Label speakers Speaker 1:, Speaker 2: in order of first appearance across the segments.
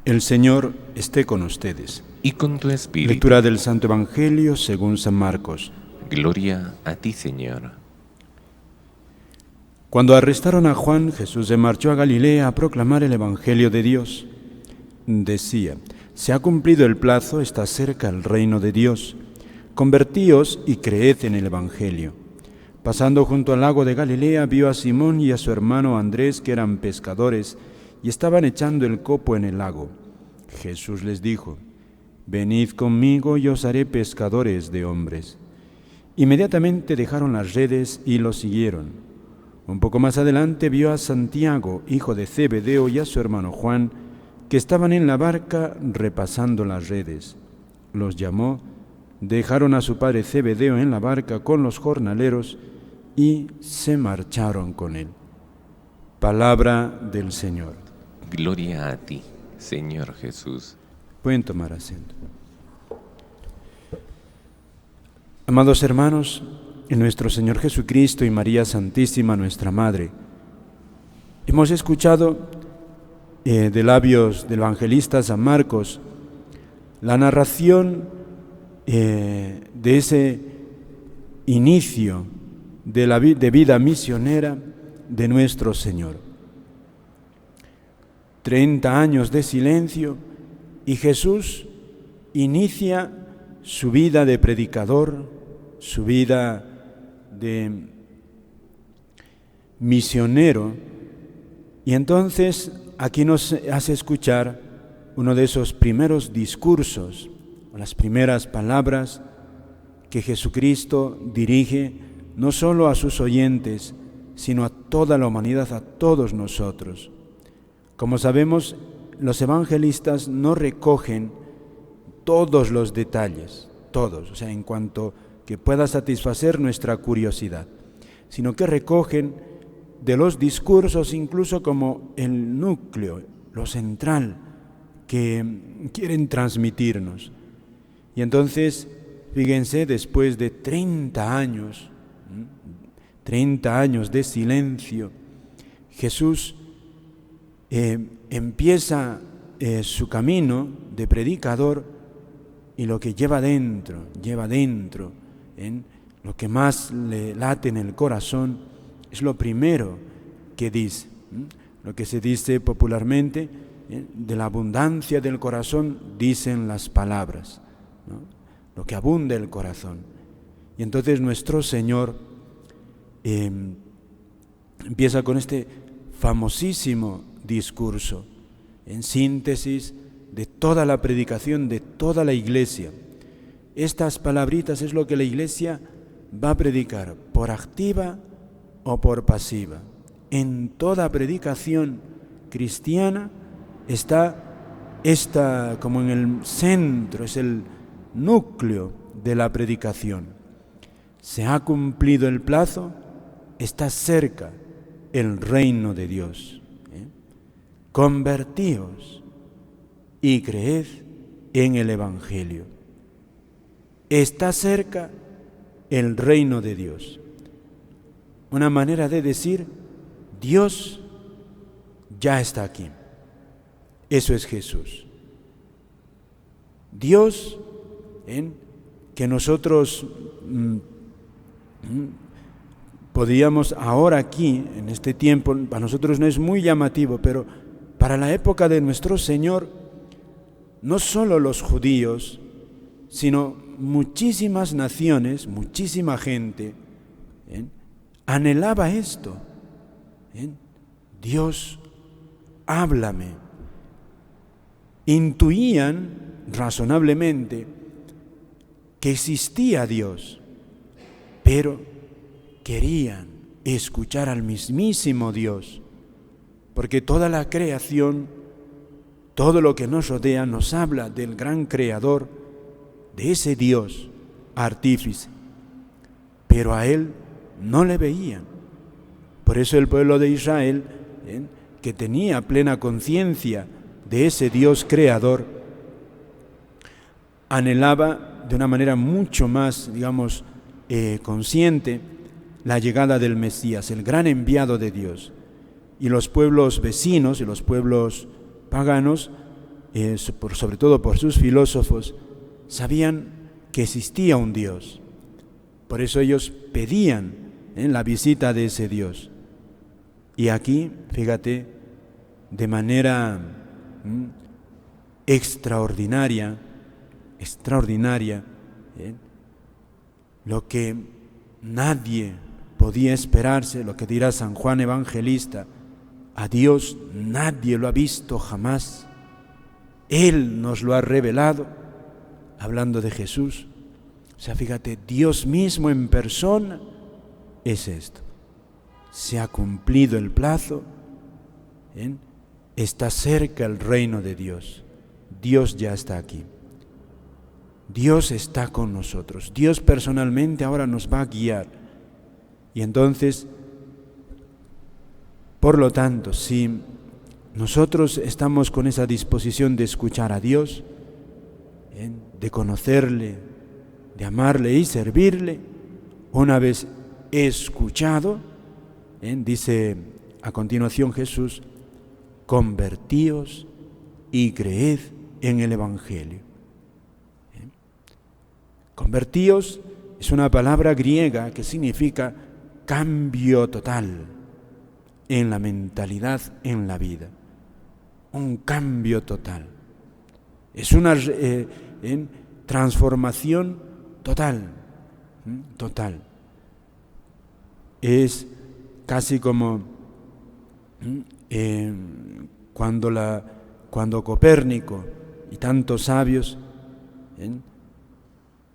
Speaker 1: El Señor esté con ustedes.
Speaker 2: Y con tu espíritu.
Speaker 1: Lectura del Santo Evangelio según San Marcos.
Speaker 2: Gloria a ti, Señor.
Speaker 1: Cuando arrestaron a Juan, Jesús se marchó a Galilea a proclamar el Evangelio de Dios. Decía: se ha cumplido el plazo, está cerca el reino de Dios. Convertíos y creed en el Evangelio. Pasando junto al lago de Galilea, vio a Simón y a su hermano Andrés, que eran pescadores, y estaban echando el copo en el lago. Jesús les dijo: venid conmigo y os haré pescadores de hombres. Inmediatamente dejaron las redes y lo siguieron. Un poco más adelante vio a Santiago, hijo de Zebedeo, y a su hermano Juan, que estaban en la barca repasando las redes. Los llamó, dejaron a su padre Zebedeo en la barca con los jornaleros y se marcharon con él. Palabra del Señor.
Speaker 2: Gloria a ti, Señor Jesús.
Speaker 1: Pueden tomar asiento. Amados hermanos, en nuestro Señor Jesucristo y María Santísima, nuestra Madre, hemos escuchado de labios del evangelista San Marcos la narración de ese inicio de vida misionera de nuestro Señor. 30 años de silencio y Jesús inicia su vida de predicador, su vida de misionero, y entonces aquí nos hace escuchar uno de esos primeros discursos, las primeras palabras que Jesucristo dirige no solo a sus oyentes, sino a toda la humanidad, a todos nosotros. Como sabemos, los evangelistas no recogen todos los detalles, todos, o sea, en cuanto que pueda satisfacer nuestra curiosidad, sino que recogen de los discursos incluso como el núcleo, lo central que quieren transmitirnos. Y entonces, fíjense, después de 30 años de silencio, Jesús empieza su camino de predicador, y lo que lleva dentro, lo que más le late en el corazón, es lo primero que dice. Lo que se dice popularmente, de la abundancia del corazón dicen las palabras, ¿no? Lo que abunda el corazón. Y entonces nuestro Señor empieza con este famosísimo discurso, en síntesis de toda la predicación de toda la Iglesia. Estas palabritas es lo que la Iglesia va a predicar, por activa o por pasiva. En toda predicación cristiana está como en el centro, es el núcleo de la predicación. Se ha cumplido el plazo, está cerca el reino de Dios. Convertíos y creed en el Evangelio. Está cerca el reino de Dios. Una manera de decir: Dios ya está aquí. Eso es Jesús. Dios, que nosotros podríamos ahora aquí, en este tiempo, para nosotros no es muy llamativo, pero para la época de nuestro Señor, no solo los judíos, sino muchísimas naciones, muchísima gente, anhelaba esto. Dios, háblame. Intuían razonablemente que existía Dios, pero querían escuchar al mismísimo Dios, porque toda la creación, todo lo que nos rodea, nos habla del gran creador, de ese Dios artífice, pero a Él no le veían. Por eso el pueblo de Israel, que tenía plena conciencia de ese Dios creador, anhelaba de una manera mucho más, consciente, la llegada del Mesías, el gran enviado de Dios. Y los pueblos vecinos y los pueblos paganos sobre todo por sus filósofos, sabían que existía un Dios. Por eso ellos pedían la visita de ese Dios. Y aquí, fíjate, de manera extraordinaria, lo que nadie podía esperarse, lo que dirá San Juan Evangelista: a Dios nadie lo ha visto jamás, Él nos lo ha revelado, hablando de Jesús. O sea, fíjate, Dios mismo en persona es esto. Se ha cumplido el plazo, está cerca el reino de Dios. Dios ya está aquí. Dios está con nosotros. Dios personalmente ahora nos va a guiar. Y entonces, por lo tanto, si nosotros estamos con esa disposición de escuchar a Dios, de conocerle, de amarle y servirle, una vez escuchado, dice a continuación Jesús: convertíos y creed en el Evangelio. Convertíos es una palabra griega que significa cambio total en la mentalidad, en la vida. Un cambio total. Es una transformación total. Total. Es casi como cuando Copérnico y tantos sabios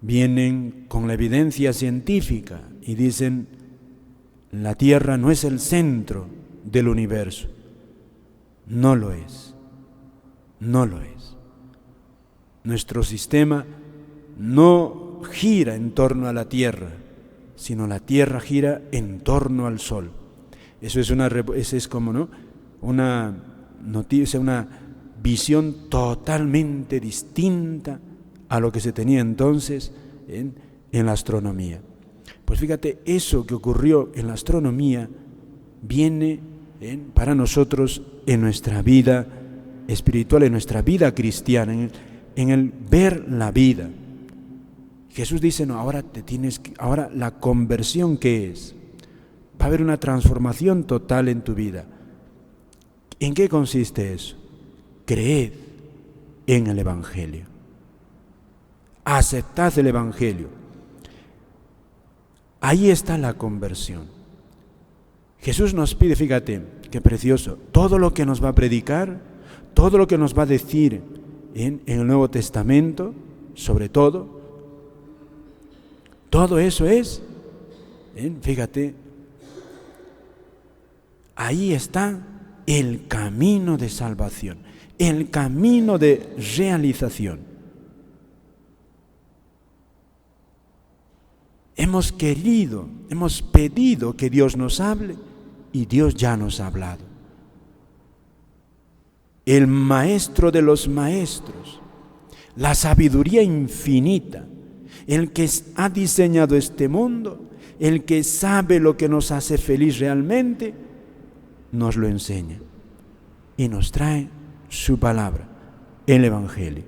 Speaker 1: vienen con la evidencia científica y dicen: la Tierra no es el centro del universo. No lo es. No lo es. Nuestro sistema no gira en torno a la Tierra, sino la Tierra gira en torno al Sol. Eso es como, ¿no?, una noticia, una visión totalmente distinta a lo que se tenía entonces en la astronomía. Pues fíjate, eso que ocurrió en la astronomía viene para nosotros en nuestra vida espiritual, en nuestra vida cristiana, en el ver la vida. Jesús dice: no, ahora la conversión, ¿qué es? Va a haber una transformación total en tu vida. ¿En qué consiste eso? Creed en el Evangelio. Aceptad el Evangelio. Ahí está la conversión. Jesús nos pide, fíjate, qué precioso, todo lo que nos va a predicar, todo lo que nos va a decir en el Nuevo Testamento, sobre todo eso es, fíjate, ahí está el camino de salvación, el camino de realización. Hemos pedido que Dios nos hable y Dios ya nos ha hablado. El maestro de los maestros, la sabiduría infinita, el que ha diseñado este mundo, el que sabe lo que nos hace feliz realmente, nos lo enseña y nos trae su palabra, el Evangelio.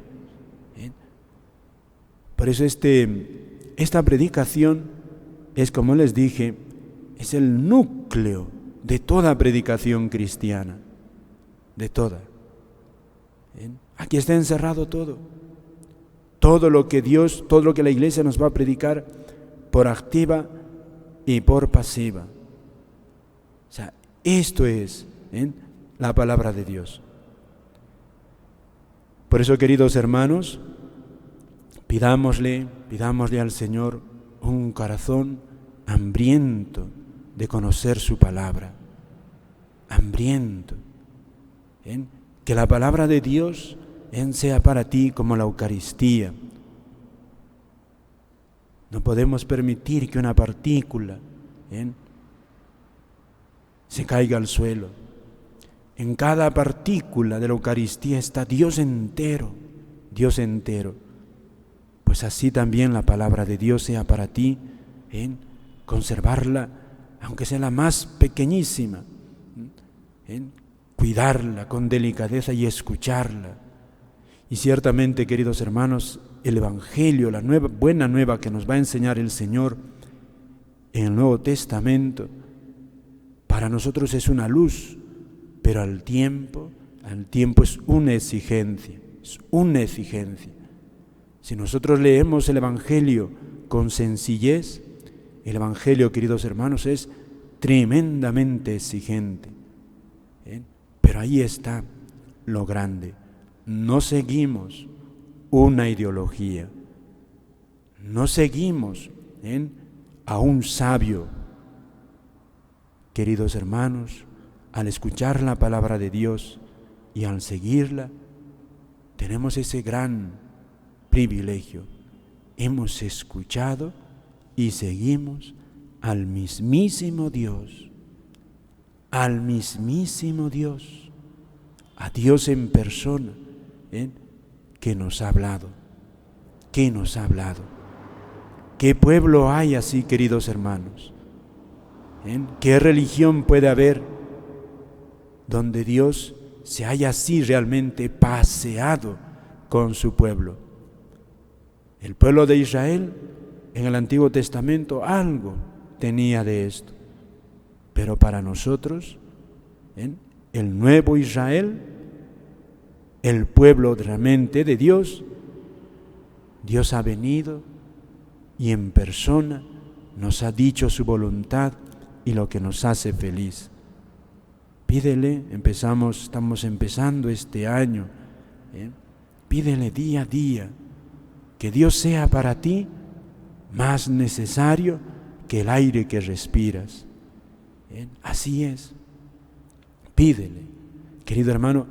Speaker 1: Por eso esta predicación es, como les dije, es el núcleo de toda predicación cristiana, de toda. Aquí está encerrado todo lo que Dios, todo lo que la Iglesia nos va a predicar por activa y por pasiva. O sea, esto es la palabra de Dios. Por eso, queridos hermanos, pidámosle al Señor un corazón hambriento de conocer su palabra, hambriento. Que la palabra de Dios sea para ti como la Eucaristía. No podemos permitir que una partícula se caiga al suelo. En cada partícula de la Eucaristía está Dios entero, Dios entero. Pues así también la palabra de Dios sea para ti, conservarla, aunque sea la más pequeñísima, cuidarla con delicadeza y escucharla, Y ciertamente, queridos hermanos, el Evangelio, la buena nueva que nos va a enseñar el Señor en el Nuevo Testamento, para nosotros es una luz, pero al tiempo es una exigencia, Si nosotros leemos el Evangelio con sencillez, el Evangelio, queridos hermanos, es tremendamente exigente. Pero ahí está lo grande. No seguimos una ideología, no seguimos a un sabio. Queridos hermanos, al escuchar la palabra de Dios y al seguirla, tenemos ese gran privilegio. Hemos escuchado y seguimos al mismísimo Dios, a Dios en persona, que nos ha hablado. ¿Qué pueblo hay así, queridos hermanos? ¿Qué religión puede haber donde Dios se haya así realmente paseado con su pueblo? El pueblo de Israel en el Antiguo Testamento algo tenía de esto, pero para nosotros, el nuevo Israel, el pueblo realmente de Dios, Dios ha venido y en persona nos ha dicho su voluntad y lo que nos hace feliz. Pídele, estamos empezando este año, pídele día a día que Dios sea para ti más necesario que el aire que respiras. Así es. Pídele, querido hermano,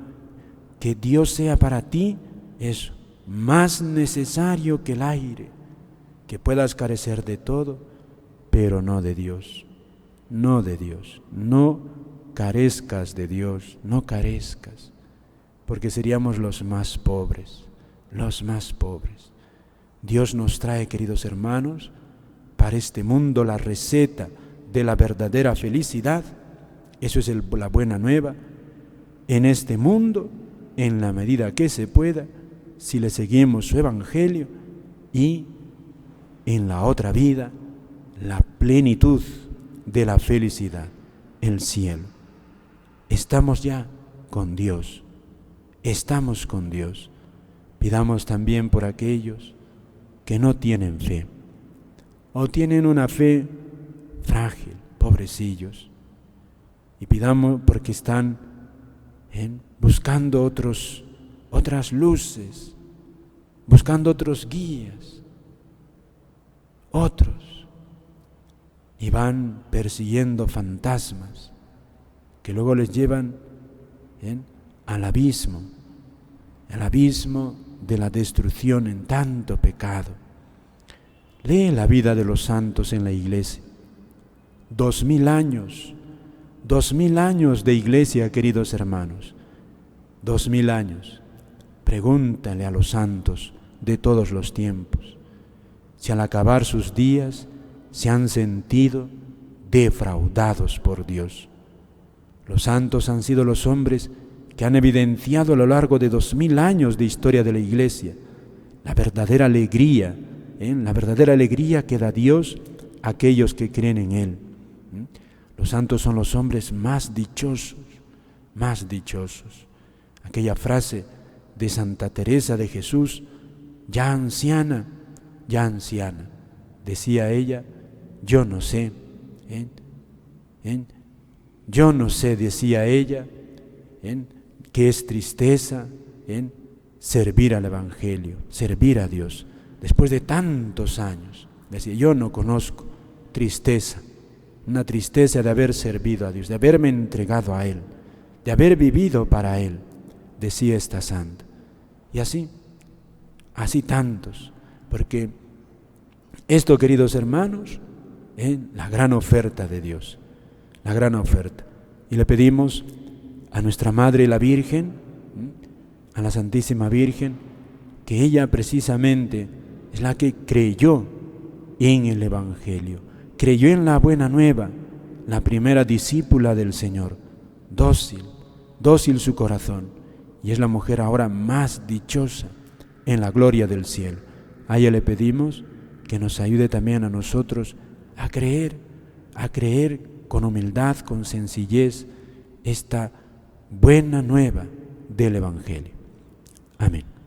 Speaker 1: que Dios sea para ti eso, más necesario que el aire, que puedas carecer de todo, pero no de Dios. No carezcas de Dios, no carezcas, porque seríamos los más pobres. Dios nos trae, queridos hermanos, para este mundo la receta de la verdadera felicidad. Eso es la buena nueva. En este mundo, en la medida que se pueda, si le seguimos su Evangelio, y en la otra vida, la plenitud de la felicidad, el cielo. Estamos ya con Dios, Pidamos también por aquellos que no tienen fe, o tienen una fe frágil, pobrecillos, y pidamos porque están buscando otras luces, buscando otros guías, y van persiguiendo fantasmas que luego les llevan al abismo de la destrucción en tanto pecado. Lee la vida de los santos en la iglesia. 2000 años de iglesia, queridos hermanos. 2000 años. Pregúntale a los santos de todos los tiempos si al acabar sus días se han sentido defraudados por Dios. Los santos han sido los hombres que han evidenciado a lo largo de 2000 años de historia de la iglesia la verdadera alegría que da Dios a aquellos que creen en Él. Los santos son los hombres más dichosos. Aquella frase de Santa Teresa de Jesús, ya anciana, decía ella, yo no sé, decía ella, que es tristeza servir al Evangelio, servir a Dios. Después de tantos años, decía, yo no conozco tristeza, una tristeza de haber servido a Dios, de haberme entregado a Él, de haber vivido para Él, decía esta santa. Y así tantos, porque esto, queridos hermanos, es la gran oferta de Dios, la gran oferta. Y le pedimos a nuestra Madre la Virgen, a la Santísima Virgen, que ella precisamente es la que creyó en el Evangelio, creyó en la buena nueva, la primera discípula del Señor, dócil su corazón, y es la mujer ahora más dichosa en la gloria del cielo. A ella le pedimos que nos ayude también a nosotros a creer con humildad, con sencillez, esta buena nueva del Evangelio. Amén.